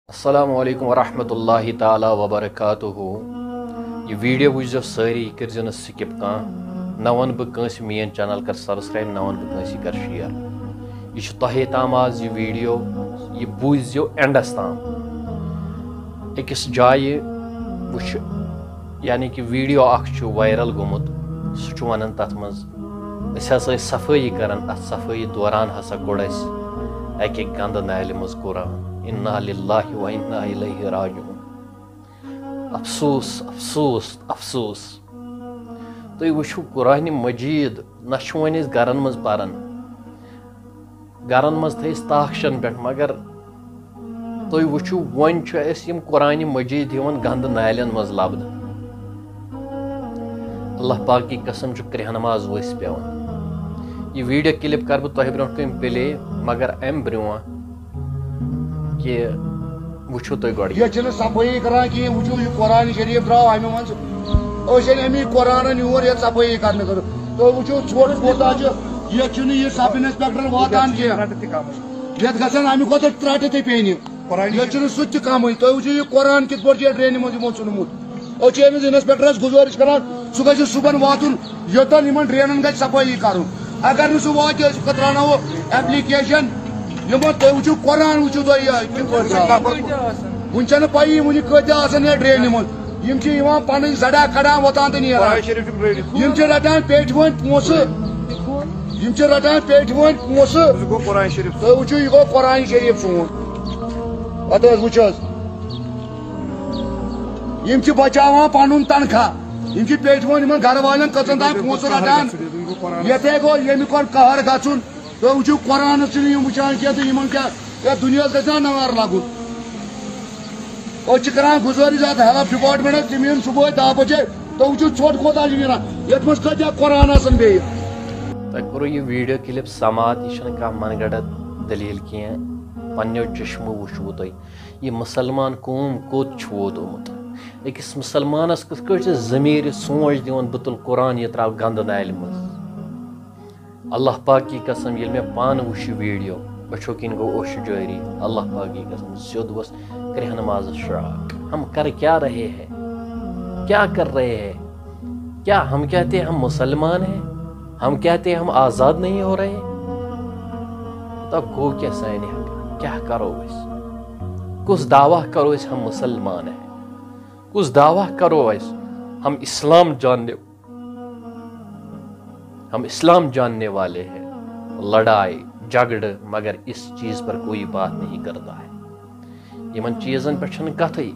السلام علیکم ورحمۃ اللہ تعالی وبرکاتہ یہ ویڈیو وچو ساری کرزو سکپ کان نہ ون بہ مین چینل کر سبسکرائب نہ ون بہ کر شیئر یہ تہ تام آز یہ ویڈیو یہ بوزو اینڈس تام اکس جائے وچ یعنی کہ ویڈیو اخ وائرل گومت سہ ونان تت مز ہسا صفائی کران ات صفائی دوران ہسا کوڑ اس اکہ گند نالہ مز قرآن انا للہ و انا الیہ راجعون افسوس افسوس افسوس تُہۍ وٕچھِو قرآنِ مجید نہ چھُ وۄنۍ أسۍ گرن منٛز پران گرن منٛز تھٲیِس تاخچن پٮ۪ٹھ مگر تُہۍ وٕچھِو وۄنۍ چھُ اَسہِ یِم قرآنِ مجید یِوان گنٛدٕ نالٮ۪ن منٛز لبنہٕ اللہ پاک کی قسم چھُ کرٛہہ نماز ؤسۍ پٮ۪وان یہ ویڈیو کلپ کر بہٕ تۄہہِ برونٛٹھ کَنۍ پلے مگر امہِ برونٛہہ کہ وچھو تُہۍ گۄڈٕ یہ چھنہٕ صفٲیی کران کِہیٖنۍ وٕچھِو یہِ قرآن شریٖف درٛاو امہِ منٛز أسۍ أنۍ امی قرآنن یور یتھ صفٲیی کرنہٕ خٲطرٕ تُہۍ وٕچھِو ژھۄٹھ کوٗتاہ چھُ ییٚتہِ چھُنہٕ یہِ سب انسپیکٹر واتان کینٛہہ یتھ گژھن امہِ کھۄتہٕ ترٛٹہٕ تہِ پیٚنہِ ییٚتہِ چھُنہٕ سُہ تہِ کمٕے تُہۍ وٕچھِو یہِ قرآن کِتھ پٲٹھۍ چھُ یتھ ڈرینہِ منٛز یِمو ژھُنمُت أسۍ چھِ أمِس انسپیکٹرس گُزٲرِش کران سُہ گژھِ صُبحن واتُن یوٚتن یِمن ڈرینن گژھِ صفٲیی کرُن اگر نہٕ سُہ واتہِ أسۍ ترٛاوناوو ایپلِکیشن یِمن تُہۍ وٕچھِو قرآن وٕچھِو تُہۍ وُنہِ چھنہٕ پیی وُنہِ کۭتیاہ آسن یتھ ڈرینہِ منٛز یِم چھِ یِوان پنٕنۍ زڈا کڑان وۄتان تہٕ نیران یِم چھِ رٹان پیٹہِ وٲنۍ پونٛسہٕ یِم چھِ رٹان پیٹہِ وٲنۍ پونٛسہٕ تُہۍ وٕچھِو یہِ گوٚو قرآن شریٖف سون پتہٕ حظ وٕچھ حظ یِم چھِ بچاوان پنُن تنخواہ یِم چھِ پیٹہِ وٲنۍ یِمن گرٕ والٮ۪ن کٔژن تام پونٛسہٕ رٹان یتھے گوٚو ییٚمہِ کھۄتہٕ قہر گژھُن تُہۍ وٕچھِو قرآنس چھِنہٕ یِم وٕچھان کینٛہہ تہٕ یِمن کیٛاہ یتھ دُنیاہس گژھِ نا نار لگُن أسۍ چھِ کران گُزٲرِش اتھ ہیلتھ ڈپارٹمنٹس تِم یِن صبحٲے 10 بجے تُہۍ وٕچھِو ژھۄٹھ کوتاہ چھُ نیران یتھ منٛز کۭتیاہ قرآن آسن بیٚیہِ تۄہہِ کوٚروٕ یہِ ویٖڈیو کلپ سماعت یہِ چھنہٕ کانٛہہ منگڑت دلیٖل کینٛہہ پننیو چشمو وٕچھوٕ تۄہہِ یہِ مُسلمان قوم کوٚت چھُ ووتمُت أکِس مُسلمانس کِتھ کٲٹھۍ چھِ ضمیٖرِ سونٛچ دِوان بہٕ تُلہٕ قرآن یہِ ترٛاو گنٛدٕ نالہِ منٛز اللہ پاک کی قسم ییٚلہِ مےٚ پانہٕ وٕچھ یہِ ویٖڈیو أچھو کِنۍ گوٚو اوٚش جٲری اللہ پاک کی قسم سیوٚد اوس کرٛہہ نمازس شراک ہم کر کیا رہے ہیں کیا کر رہے ہیں کیا ہم کہتے ہیں ہم مسلمان ہیں ہم کہتے ہیں ہم آزاد نہیں ہو رہے تب گو کیا سانہِ حق کیا کرو أسۍ کُس دعویٰ کرو أسۍ ہم مسلمان ہیں کُس دعویٰ کرو أسۍ ہم اسلام جاننے والے ہیں لڑائی جھگڑ مگر اس چیز پر کوئی بات نہیں کرتا ہے یمن چیزن پر چھنہ کتھے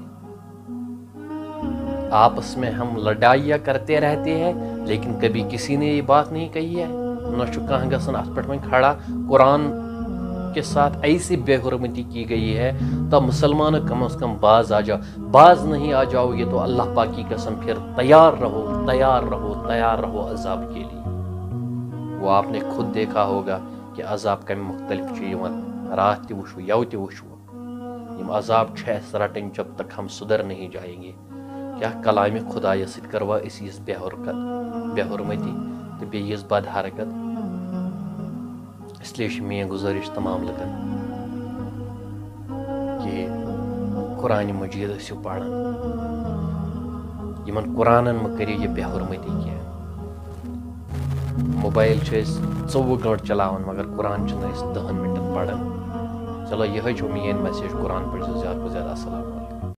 آپس میں ہم لڑائیاں کرتے رہتے ہیں لیکن کبھی کسی نے یہ بات نہیں کہی ہے نہ چھُ کانٛہہ گژھان اتھ پٮ۪ٹھ وۄنۍ کھڑا قرآن کے ساتھ ایسی بے حرمتی کی گئی ہے تو مسلمانوں کم از کم باز آ جاؤ باز نہیں آ جاؤ گے تو اللہ پاک کی قسم پھر تیار رہو تیار رہو تیار رہو عذاب کے لیے وہ آپ نے خود دیکھا ہوگا کہ عذاب کم مختلف رات تہِ وٕچھو یو تہِ وٕچھو یم عذاب چھِ اَسہِ رٹٕنۍ جب تک ہم سدھر نہیں جائیں گے کیا کلامِ خدایس سۭتۍ کروا أسۍ یِژھ بے حرمتی تہٕ بیٚیہِ یِژھ بد حرکت اس لیے چھِ میٲنۍ گُزٲرِش تمام لُکن کہ قرآنِ مجید ٲسِو پران یِمن قرآنن مہ کٔرِو یہِ بے حرمتی کینٛہہ موبایل چھِ أسۍ 24 گٲنٛٹہٕ چلاوان مگر قرآن چھِنہٕ أسۍ 10 منٹن پران چلو یِہے چھُ میٲنۍ میسیج قرآن پٔرۍزیو زیادٕ کھۄتہٕ زیادٕ السلام علیکم